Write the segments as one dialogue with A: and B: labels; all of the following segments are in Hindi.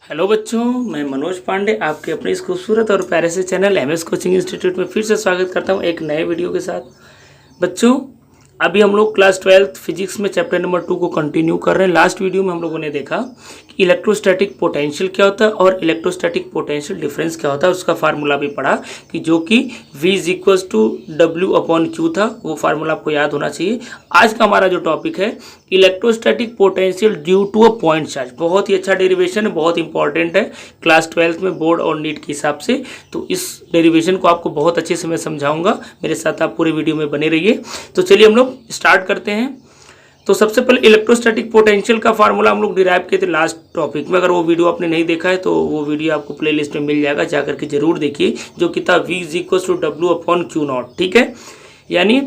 A: हेलो बच्चों, मैं मनोज पांडे आपके अपने इस खूबसूरत और प्यारे से चैनल एमएस कोचिंग इंस्टीट्यूट में फिर से स्वागत करता हूं एक नए वीडियो के साथ। बच्चों, अभी हम लोग क्लास 12 फिजिक्स में चैप्टर नंबर 2 को कंटिन्यू कर रहे हैं। लास्ट वीडियो में हम लोगों ने देखा कि इलेक्ट्रोस्टैटिक पोटेंशियल क्या होता है और इलेक्ट्रोस्टैटिक पोटेंशियल डिफरेंस क्या होता है, उसका फार्मूला भी पढ़ा कि जो कि V = W/Q था। वो फार्मूला आपको याद होना चाहिए। आज का हमारा जो टॉपिक है electrostatic potential due to a point charge, बहुत ही अच्छा डेरिवेशन है, बहुत इंपॉर्टेंट है क्लास 12 में बोर्ड और नीट के हिसाब से। तो इस डेरिवेशन को आपको बहुत अच्छे से मैं समझाऊंगा, मेरे साथ आप पूरे वीडियो में बने रहिए। तो चलिए हम लोग स्टार्ट करते हैं। तो सबसे पहले इलेक्ट्रोस्टैटिक पोटेंशियल का फार्मूला हम लोग डिराइव किए थे लास्ट टॉपिक में। अगर वो वीडियो आपने नहीं देखा है तो वो वीडियो आपको प्लेलिस्ट में मिल जाएगा, जाकर के जरूर देखिए, जो कि था V = W/Q0। ठीक है, यानी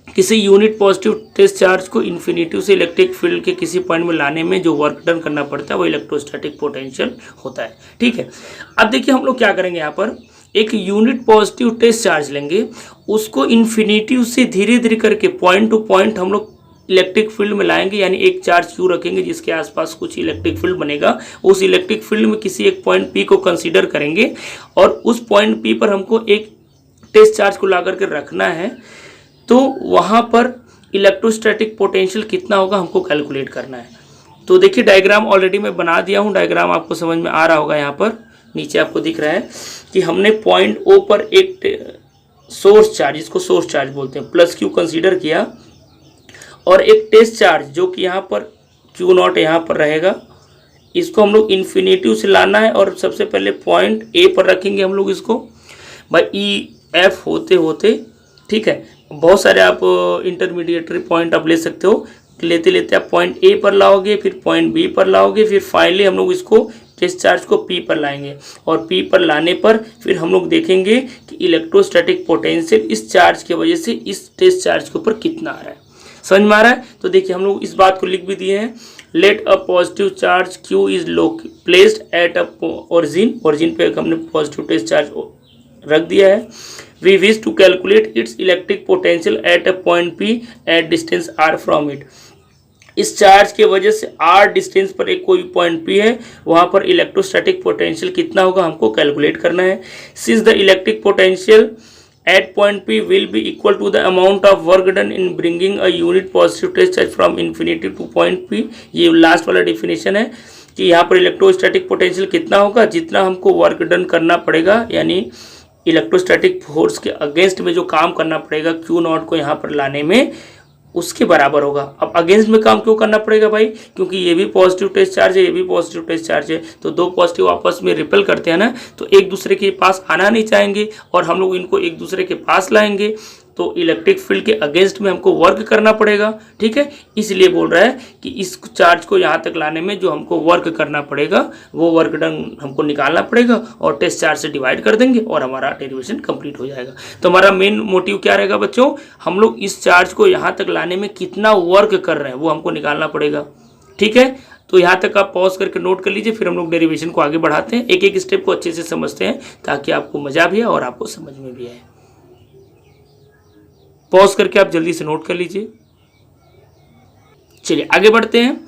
A: किसी यूनिट पॉजिटिव टेस्ट चार्ज को इन्फिनिटी से इलेक्ट्रिक फील्ड के किसी पॉइंट में लाने में जो वर्क डन करना पड़ता है वो इलेक्ट्रोस्टैटिक पोटेंशियल होता है। ठीक है, अब देखिए हम लोग क्या करेंगे, यहाँ पर एक यूनिट पॉजिटिव टेस्ट चार्ज लेंगे, उसको इन्फिनिटी से धीरे धीरे करके पॉइंट टू पॉइंट हम लोग इलेक्ट्रिक फील्ड में लाएंगे। यानी एक चार्ज Q रखेंगे जिसके आसपास कुछ इलेक्ट्रिक फील्ड बनेगा। उस इलेक्ट्रिक फील्ड में किसी एक पॉइंट P को कंसीडर करेंगे और उस पॉइंट P पर हमको एक टेस्ट चार्ज को ला करके रखना है। तो वहाँ पर इलेक्ट्रोस्टैटिक पोटेंशियल कितना होगा हमको कैलकुलेट करना है। तो देखिए डायग्राम ऑलरेडी मैं बना दिया हूँ, डायग्राम आपको समझ में आ रहा होगा। यहाँ पर नीचे आपको दिख रहा है कि हमने पॉइंट O पर एक सोर्स चार्ज, जिसको सोर्स चार्ज बोलते हैं, +Q कंसीडर किया और एक टेस्ट चार्ज जो कि यहाँ पर Q0 यहाँ पर रहेगा, इसको हम लोग इन्फिनिटी से लाना है। और सबसे पहले पॉइंट A पर रखेंगे हम लोग इसको भाई EF होते होते। ठीक है, बहुत सारे आप इंटरमीडिएटरी पॉइंट आप ले सकते हो, लेते लेते आप पॉइंट A पर लाओगे, फिर पॉइंट B पर लाओगे, फिर फाइनली हम लोग इसको टेस्ट चार्ज को P पर लाएंगे। और P पर लाने पर फिर हम लोग देखेंगे कि इलेक्ट्रोस्टैटिक पोटेंशियल इस चार्ज की वजह से इस टेस्ट चार्ज के ऊपर कितना आ रहा है। समझ में आ रहा है? तो देखिए हम लोग इस बात को लिख भी दिए हैं। Let a positive charge Q is placed at a origin पे हमने पॉजिटिव टेस्ट चार्ज रख दिया है। We wish to calculate its electric potential at a point P at distance r from it। इस चार्ज के वजह से r डिस्टेंस पर एक कोई पॉइंट P है, वहां पर इलेक्ट्रोस्टैटिक पोटेंशियल कितना होगा हमको कैलकुलेट करना है। Since the electric potential at point P will be equal to the amount of work done in bringing a unit positive test charge from infinity to point P, ये लास्ट वाला डेफिनेशन है कि यहाँ पर इलेक्ट्रोस्टैटिक पोटेंशियल कितना होगा, जितना हमको वर्क डन करना पड़ेगा, यानी इलेक्ट्रोस्टैटिक फोर्स के अगेंस्ट में जो काम करना पड़ेगा Q0 को यहाँ पर लाने में, उसके बराबर होगा। अब अगेंस्ट में काम क्यों करना पड़ेगा भाई? क्योंकि ये भी पॉजिटिव टेस्ट चार्ज है, ये भी पॉजिटिव टेस्ट चार्ज है। तो दो पॉजिटिव आपस में रिपेल करते हैं ना, तो एक दूसरे के पास आना नहीं चाहेंगे और हम लोग इनको एक दूसरे के पास लाएंगे। तो इलेक्ट्रिक फील्ड के अगेंस्ट में हमको वर्क करना पड़ेगा। ठीक है, इसलिए बोल रहा है कि इस चार्ज को यहाँ तक लाने में जो हमको वर्क करना पड़ेगा वो वर्क डन हमको निकालना पड़ेगा और टेस्ट चार्ज से डिवाइड कर देंगे और हमारा डेरिवेशन कंप्लीट हो जाएगा। तो हमारा मेन मोटिव क्या रहेगा बच्चों? हम लोग इस चार्ज को यहाँ तक लाने में कितना वर्क कर रहे हैं वो हमको निकालना पड़ेगा। ठीक है, तो यहाँ तक आप पॉज करके नोट कर लीजिए, फिर हम लोग डेरिवेशन को आगे बढ़ाते हैं। एक एक स्टेप को अच्छे से समझते हैं ताकि आपको मजा भी आए और आपको समझ में भी आए। पॉज करके आप जल्दी से नोट कर लीजिए। चलिए आगे बढ़ते हैं।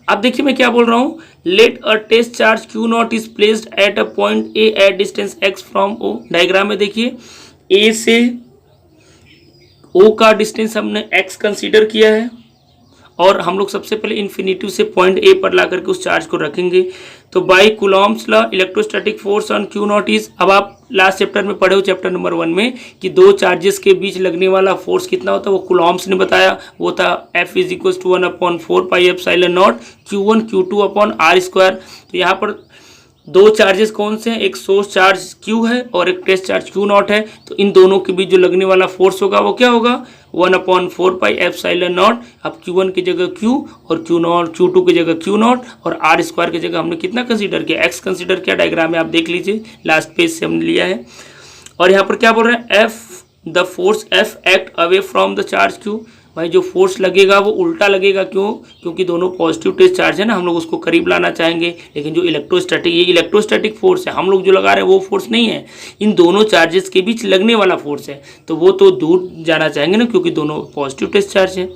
A: अब देखिए मैं क्या बोल रहा हूं। Let a test charge Q0 is placed at a point A at distance x from O। Diagram में देखिए A से O का डिस्टेंस हमने x कंसीडर किया है और हम लोग सबसे पहले इन्फिनिटी से पॉइंट A पर ला करके उस चार्ज को रखेंगे। तो by Coulomb's law electrostatic force on Q0 is, अब आप लास्ट चैप्टर में पढ़े हो चैप्टर नंबर 1 में कि दो चार्जेस के बीच लगने वाला फोर्स कितना होता है, वो कूलॉम्स ने बताया। वो था F = 1/4πε0 Q1 Q2/r²। तो यहाँ पर दो चार्जेस कौन से हैं? एक सोर्स चार्ज Q है और एक टेस्ट चार्ज Q0 है। तो इन दोनों के बीच जो लगने वाला फोर्स होगा वो क्या होगा? 1/4πε0। अब Q1 की जगह Q और Q2 की जगह Q0 और r² की जगह हमने कितना कंसीडर किया? x कंसीडर किया। डायग्राम में आप देख लीजिए, लास्ट पेज से हमने लिया है। और यहाँ पर क्या बोल रहे हैं? The force F act away from the charge Q। भाई जो फोर्स लगेगा वो उल्टा लगेगा, क्यों? क्योंकि दोनों पॉजिटिव टेस्ट चार्ज है ना, हम लोग उसको करीब लाना चाहेंगे। लेकिन जो ये इलेक्ट्रोस्टैटिक फोर्स है, हम लोग जो लगा रहे हैं वो फोर्स नहीं है, इन दोनों चार्जेस के बीच लगने वाला फोर्स है। तो वो तो दूर जाना चाहेंगे ना, क्योंकि दोनों पॉजिटिव टेस्ट चार्ज है।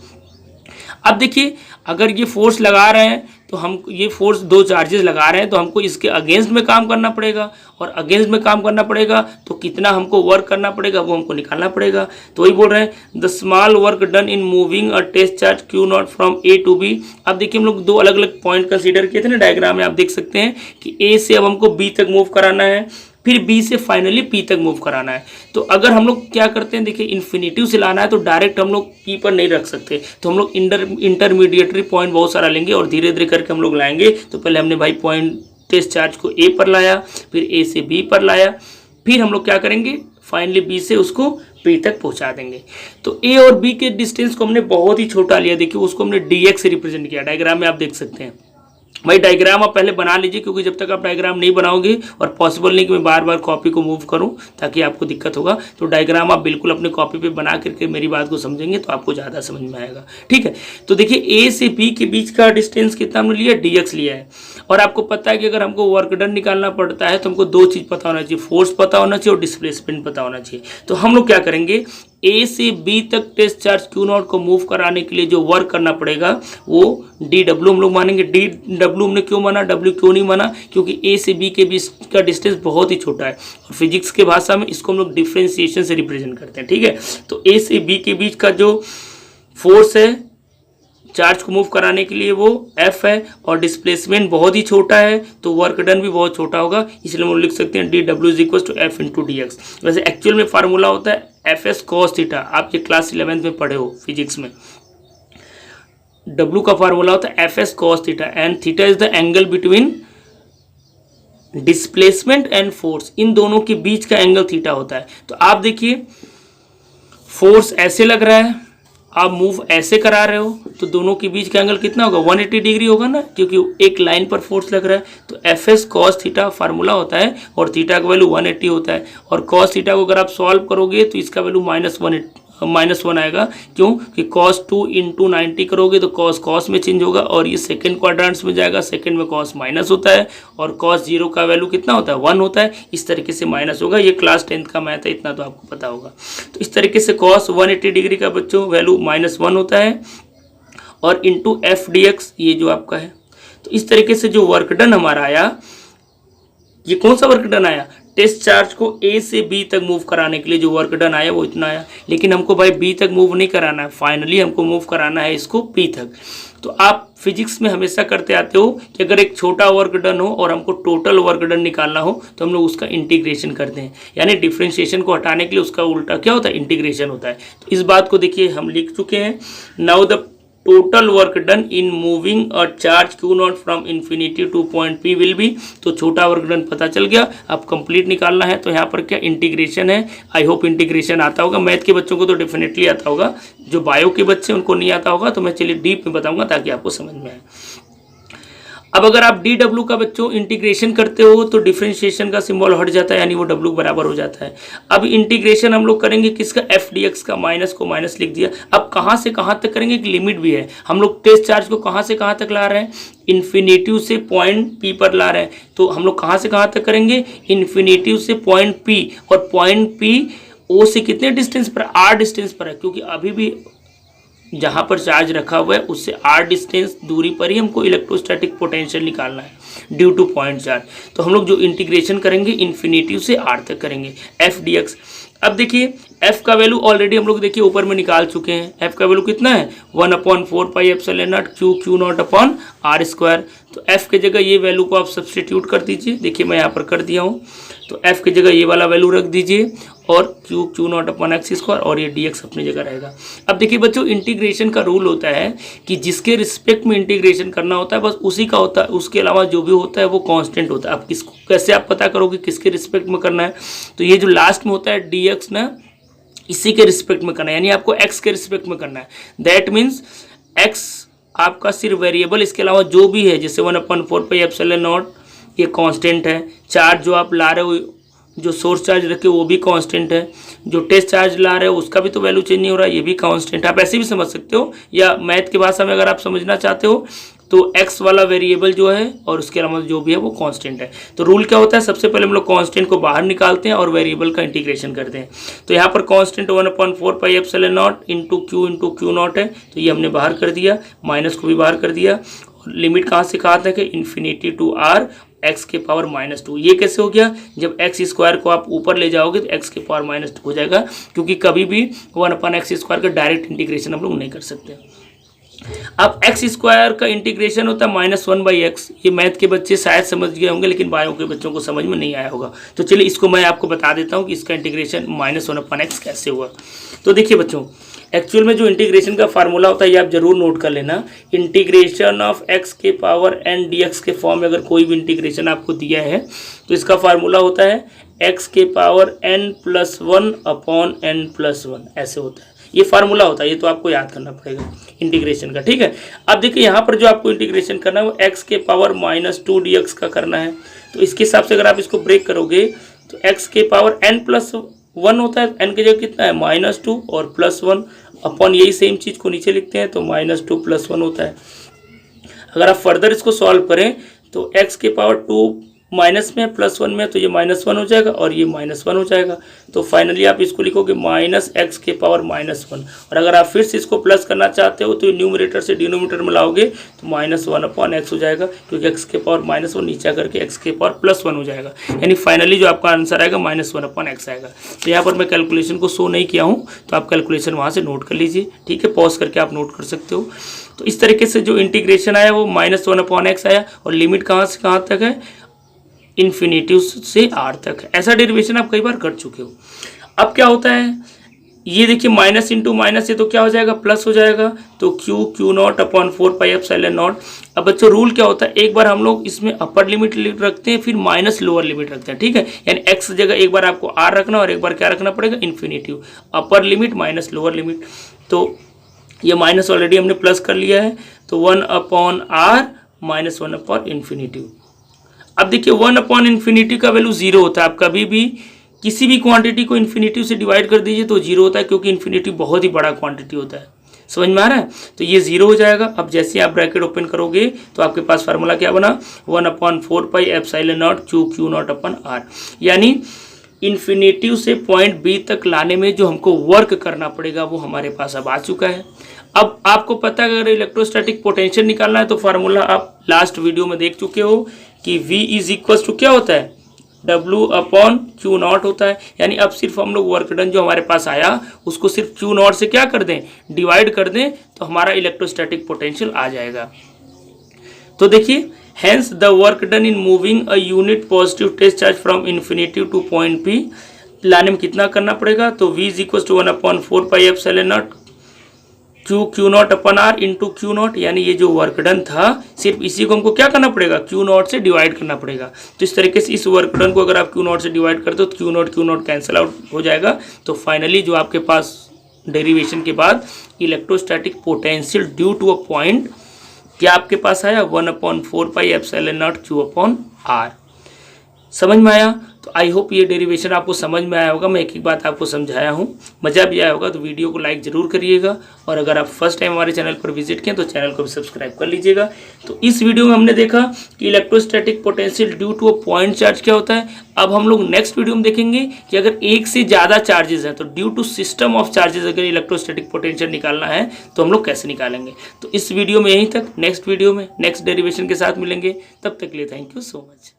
A: अब देखिए अगर ये फोर्स लगा रहे हैं तो हम ये फोर्स दो चार्जेस लगा रहे हैं तो हमको इसके अगेंस्ट में काम करना पड़ेगा, और अगेंस्ट में काम करना पड़ेगा तो कितना हमको वर्क करना पड़ेगा वो हमको निकालना पड़ेगा। तो वही बोल रहे हैं the small work done in moving a test charge Q naught from A to B. अब देखिए हम लोग दो अलग अलग पॉइंट कंसीडर किए थे ना डायग्राम में, आप देख सकते हैं कि ए से अब हमको बी तक मूव कराना है, फिर बी से फाइनली पी तक मूव कराना है। तो अगर हम लोग क्या करते हैं, देखिए इन्फिनिटिव से लाना है तो डायरेक्ट हम लोग पी पर नहीं रख सकते, तो हम लोग इंटरमीडिएटरी पॉइंट बहुत सारा लेंगे और धीरे धीरे करके हम लोग लाएंगे। तो पहले हमने भाई पॉइंट टेस्ट चार्ज को ए पर लाया, फिर ए से बी पर लाया, फिर हम लोग क्या करेंगे फाइनली बी से उसको पी तक पहुंचा देंगे। तो ए और बी के डिस्टेंस को हमने बहुत ही छोटा लिया, देखिए उसको हमने dx से रिप्रेजेंट किया, डायग्राम में आप देख सकते हैं। भाई डायग्राम आप पहले बना लीजिए, क्योंकि जब तक आप डायग्राम नहीं बनाओगे और पॉसिबल नहीं कि मैं बार बार कॉपी को मूव करूं ताकि आपको दिक्कत होगा, तो डायग्राम आप बिल्कुल अपने कॉपी पे बना करके मेरी बात को समझेंगे तो आपको ज़्यादा समझ में आएगा। ठीक है, तो देखिए ए से बी के बीच का डिस्टेंस कितना हमने लिया, dx लिया है। और आपको पता है कि अगर हमको वर्क डन निकालना पड़ता है तो हमको दो चीज़ पता होना चाहिए, फोर्स पता होना चाहिए और डिस्प्लेसमेंट पता होना चाहिए। तो हम लोग क्या करेंगे, ए से बी तक टेस्ट चार्ज क्यू नॉट को मूव कराने के लिए जो वर्क करना पड़ेगा वो डी डब्ल्यू हम लोग मानेंगे। डी डब्ल्यू हमने क्यों माना, डब्ल्यू क्यों नहीं माना, क्योंकि ए से बी के बीच का डिस्टेंस बहुत ही छोटा है और फिजिक्स के भाषा में इसको हम लोग डिफ्रेंसिएशन से रिप्रेजेंट करते हैं। ठीक है, तो ए से बी के बीच का जो फोर्स है चार्ज को मूव कराने के लिए वो F है, और डिस्प्लेसमेंट बहुत ही छोटा है तो वर्क डन भी बहुत छोटा होगा, इसलिए हम लिख सकते हैं dw is equal to F into D X. वैसे एक्चुअल में फार्मूला होता है Fs cos थीटा, आप ये क्लास 11th में पढ़े हो फिजिक्स में। W का फार्मूला होता है Fs cos theta and theta is the angle between displacement and force, इन दोनों के बीच का एंगल थीटा होता है। तो आप देखिए फोर्स ऐसे लग रहा है, आप मूव ऐसे करा रहे हो, तो दोनों के बीच का एंगल कितना होगा, 180 डिग्री होगा ना, क्योंकि एक लाइन पर फोर्स लग रहा है। तो Fs cos थीटा फार्मूला होता है और थीटा का वैल्यू 180 होता है, और cos थीटा को अगर आप सॉल्व करोगे तो इसका वैल्यू -1 आएगा। क्यों कि cos 2 इंटू 90 करोगे तो cos में चेंज होगा, और ये सेकंड क्वाड्रेंट्स में जाएगा, सेकंड में cos माइनस होता है, और cos 0 का वैल्यू कितना होता है, 1 होता है, इस तरीके से माइनस होगा। ये क्लास 10th का मैथ है, इतना तो आपको पता होगा। तो इस तरीके से cos 180 डिग्री का बच्चों वैल्यू -1 होता है, और इंटू एफ डी एक्स ये जो आपका है। तो इस तरीके से जो वर्क डन हमारा आया, ये कौन सा वर्क डन आया, टेस्ट चार्ज को ए से बी तक मूव कराने के लिए जो वर्क डन आया वो इतना आया। लेकिन हमको भाई बी तक मूव नहीं कराना है, फाइनली हमको मूव कराना है इसको पी तक। तो आप फिजिक्स में हमेशा करते आते हो कि अगर एक छोटा वर्क डन हो और हमको टोटल वर्क डन निकालना हो तो हम लोग उसका इंटीग्रेशन करते हैं, यानी डिफरेंशिएशन को हटाने के लिए उसका उल्टा क्या होता है, इंटीग्रेशन होता है। तो इस बात को देखिए हम लिख चुके हैं, now the total work done in moving a charge Q naught from infinity to point P will be. तो छोटा वर्क डन पता चल गया, अब कंप्लीट निकालना है तो यहाँ पर क्या इंटीग्रेशन है। आई होप इंटीग्रेशन आता होगा, मैथ के बच्चों को तो डेफिनेटली आता होगा, जो बायो के बच्चे उनको नहीं आता होगा तो मैं चलिए डीप में बताऊंगा ताकि आपको समझ में आए। अब अगर आप डी डब्ल्यू का बच्चों इंटीग्रेशन करते हो तो डिफरेंशिएशन का सिंबल हट जाता है, यानी वो डब्ल्यू बराबर हो जाता है। अब इंटीग्रेशन हम लोग करेंगे किसका, एफ डी एक्स का, माइनस को माइनस लिख दिया। अब कहाँ से कहाँ तक करेंगे, एक लिमिट भी है। हम लोग टेस्ट चार्ज को कहाँ से कहाँ तक ला रहे हैं, इन्फिनिटिव से पॉइंट पी पर ला रहे हैं। तो हम लोग कहाँ से कहाँ तक करेंगे, इन्फिनिटिव से पॉइंट पी, और पॉइंट पी ओ से कितने डिस्टेंस पर, आर डिस्टेंस पर है, क्योंकि अभी भी जहाँ पर चार्ज रखा हुआ है उससे आर डिस्टेंस दूरी पर ही हमको इलेक्ट्रोस्टैटिक पोटेंशियल निकालना है ड्यू टू पॉइंट चार्ज। तो हम लोग जो इंटीग्रेशन करेंगे इन्फिनिटिव से आर तक करेंगे, एफ डी एक्स। अब देखिए f का वैल्यू ऑलरेडी हम लोग देखिए ऊपर में निकाल चुके हैं। f का वैल्यू कितना है, 1/4 pi epsilon naught Q naught upon R square. तो f के जगह ये वैल्यू को आप सब्सटीट्यूट कर दीजिए, देखिए मैं यहाँ पर कर दिया हूँ। तो f की जगह ये वाला वैल्यू रख दीजिए और Q naught upon x square, और ये dx अपनी जगह रहेगा। अब देखिए बच्चों इंटीग्रेशन का रूल होता है कि जिसके रिस्पेक्ट में इंटीग्रेशन करना होता है बस उसी का होता है, उसके अलावा जो भी होता है वो कांस्टेंट होता है। अब किसको कैसे आप पता करोगे किसके रिस्पेक्ट में करना है, तो ये जो लास्ट में होता है dx ना, इसी के रिस्पेक्ट में करना है, यानी आपको x के रिस्पेक्ट में करना है। दैट मीन्स x आपका सिर्फ वेरिएबल, इसके अलावा जो भी है जैसे 1/4 पाई एप्सिलॉन नॉट ये कांस्टेंट है। चार्ज जो आप ला रहे हो, जो सोर्स चार्ज रखे वो भी कांस्टेंट है, जो टेस्ट चार्ज ला रहे हो उसका भी तो वैल्यू चेंज नहीं हो रहा है, ये भी कांस्टेंट है। आप ऐसे भी समझ सकते हो, या मैथ की भाषा में अगर आप समझना चाहते हो तो x वाला वेरिएबल जो है और उसके अलावा जो भी है वो कांस्टेंट है। तो रूल क्या होता है, सबसे पहले हम लोग कांस्टेंट को बाहर निकालते हैं और वेरिएबल का इंटीग्रेशन करते हैं। तो यहाँ पर constant 1/4 pi epsilon not into Q not है, तो ये हमने बाहर कर दिया, माइनस को भी बाहर कर दिया, और लिमिट कहाँ से कहाँ तक है, इन्फिनिटी टू आर एक्स के पावर -2। ये कैसे हो गया, जब एक्स स्क्वायर को आप ऊपर ले जाओगे तो एक्स के पावर -2 हो जाएगा, क्योंकि कभी भी 1/x² का डायरेक्ट इंटीग्रेशन हम लोग नहीं कर सकते। अब एक्स स्क्वायर का इंटीग्रेशन होता है -1/x। ये मैथ के बच्चे शायद समझ गए होंगे, लेकिन बायो के बच्चों को समझ में नहीं आया होगा। तो चलिए इसको मैं आपको बता देता हूँ कि इसका इंटीग्रेशन -1/x कैसे हुआ। तो देखिए बच्चों, एक्चुअल में जो इंटीग्रेशन का फार्मूला होता है ये आप जरूर नोट कर लेना। इंटीग्रेशन ऑफ x के पावर n dx के फॉर्म में अगर कोई भी इंटीग्रेशन आपको दिया है तो इसका फार्मूला होता है x के पावर n+1/n+1, ऐसे होता है। ये फार्मूला होता है, ये तो आपको याद करना पड़ेगा इंटीग्रेशन का, ठीक है। अब देखिए यहाँ पर जो आपको इंटीग्रेशन करना है वो x के पावर -2 dx का करना है। तो इसके हिसाब से अगर आप इसको ब्रेक करोगे तो x के पावर n+1 होता है, n की जगह कितना है -2 और +1 अपॉन यही सेम चीज़ को नीचे लिखते हैं तो -2 + 1 होता है। अगर आप फर्दर इसको सॉल्व करें तो x के पावर 2 माइनस में +1 में तो ये -1 हो जाएगा और ये -1 हो जाएगा। तो फाइनली आप इसको लिखोगे -x के पावर -1। और अगर आप फिर से इसको प्लस करना चाहते हो तो न्यूमरेटर से डिनोमिनेटर में लाओगे तो -1/x हो जाएगा, क्योंकि x के पावर -1 नीचे करके x के पावर +1 हो जाएगा। यानी फाइनली जो आपका आंसर आएगा -1/x आएगा। तो यहाँ पर मैं कैलकुलेशन को शो नहीं किया हूँ, तो आप कैलकुलेशन वहाँ से नोट कर लीजिए, ठीक है। पॉज करके आप नोट कर सकते हो। तो इस तरीके से जो इंटीग्रेशन आया वो -1/x आया और लिमिट कहाँ से कहाँ तक है, इन्फिनिटी से r तक है। ऐसा डेरिवेशन आप कई बार कर चुके हो। अब क्या होता है, ये देखिए माइनस इंटू माइनस है तो क्या हो जाएगा, प्लस हो जाएगा। तो Q0/4πε0। अब बच्चों रूल क्या होता है, एक बार हम लोग इसमें अपर लिमिट रखते हैं फिर माइनस लोअर लिमिट रखते हैं, ठीक है। यानी x जगह एक बार आपको r रखना और एक बार क्या रखना पड़ेगा, infinity, upper limit minus lower limit. तो ये माइनस ऑलरेडी हमने प्लस कर लिया है, तो 1/r - 1/∞। अब देखिए 1/∞ का वैल्यू 0 होता है। आप कभी भी किसी भी क्वांटिटी को इन्फिनिटी से डिवाइड कर दीजिए तो 0 होता है, क्योंकि इन्फिनिटी बहुत ही बड़ा क्वांटिटी होता है। समझ में आ रहा है, तो ये 0 हो जाएगा। अब जैसे आप ब्रैकेट ओपन करोगे तो आपके पास फार्मूला क्या बना, 1/4πε0 Q0/r। यानी इन्फिनिटी से पॉइंट बी तक लाने में जो हमको वर्क करना पड़ेगा वो हमारे पास अब आ चुका है। अब आपको पता है अगर इलेक्ट्रोस्टैटिक पोटेंशियल निकालना है तो फार्मूला आप लास्ट वीडियो में देख चुके हो कि V = क्या होता है, W/Q0 होता है। यानी अब सिर्फ हम लोग वर्क डन जो हमारे पास आया उसको सिर्फ Q0 से क्या कर दें, डिवाइड कर दें, तो हमारा इलेक्ट्रोस्टैटिक पोटेंशियल आ जाएगा। तो देखिए, hence the work done in moving a unit positive test charge from infinity to point P लाने में कितना करना पड़ेगा, तो V = 1/4πε0 Q0/r इंटू Q0। यानी ये जो वर्क डन था सिर्फ इसी को हमको क्या करना पड़ेगा, Q0 से डिवाइड करना पड़ेगा। तो इस तरीके से इस वर्क डन को अगर आप Q0 से डिवाइड करते हो तो Q0 कैंसिल आउट हो जाएगा। तो फाइनली जो आपके पास डेरिवेशन के बाद electrostatic potential due to a point क्या आपके पास आया, 1/4πε0 Q/r। समझ में आया। तो आई होप ये डेरिवेशन आपको समझ में आया होगा। मैं एक एक बात आपको समझाया हूँ, मज़ा भी आया होगा। तो वीडियो को लाइक ज़रूर करिएगा और अगर आप फर्स्ट टाइम हमारे चैनल पर विजिट किए तो चैनल को भी सब्सक्राइब कर लीजिएगा। तो इस वीडियो में हमने देखा कि electrostatic potential due to a point charge क्या होता है। अब हम लोग नेक्स्ट वीडियो में देखेंगे कि अगर एक से ज़्यादा चार्जेस हैं तो due to system of charges अगर इलेक्ट्रोस्टैटिक पोटेंशियल निकालना है तो हम लोग कैसे निकालेंगे। तो इस वीडियो में यहीं तक, नेक्स्ट वीडियो में नेक्स्ट डेरिवेशन के साथ मिलेंगे। तब तक के लिए थैंक यू सो मच।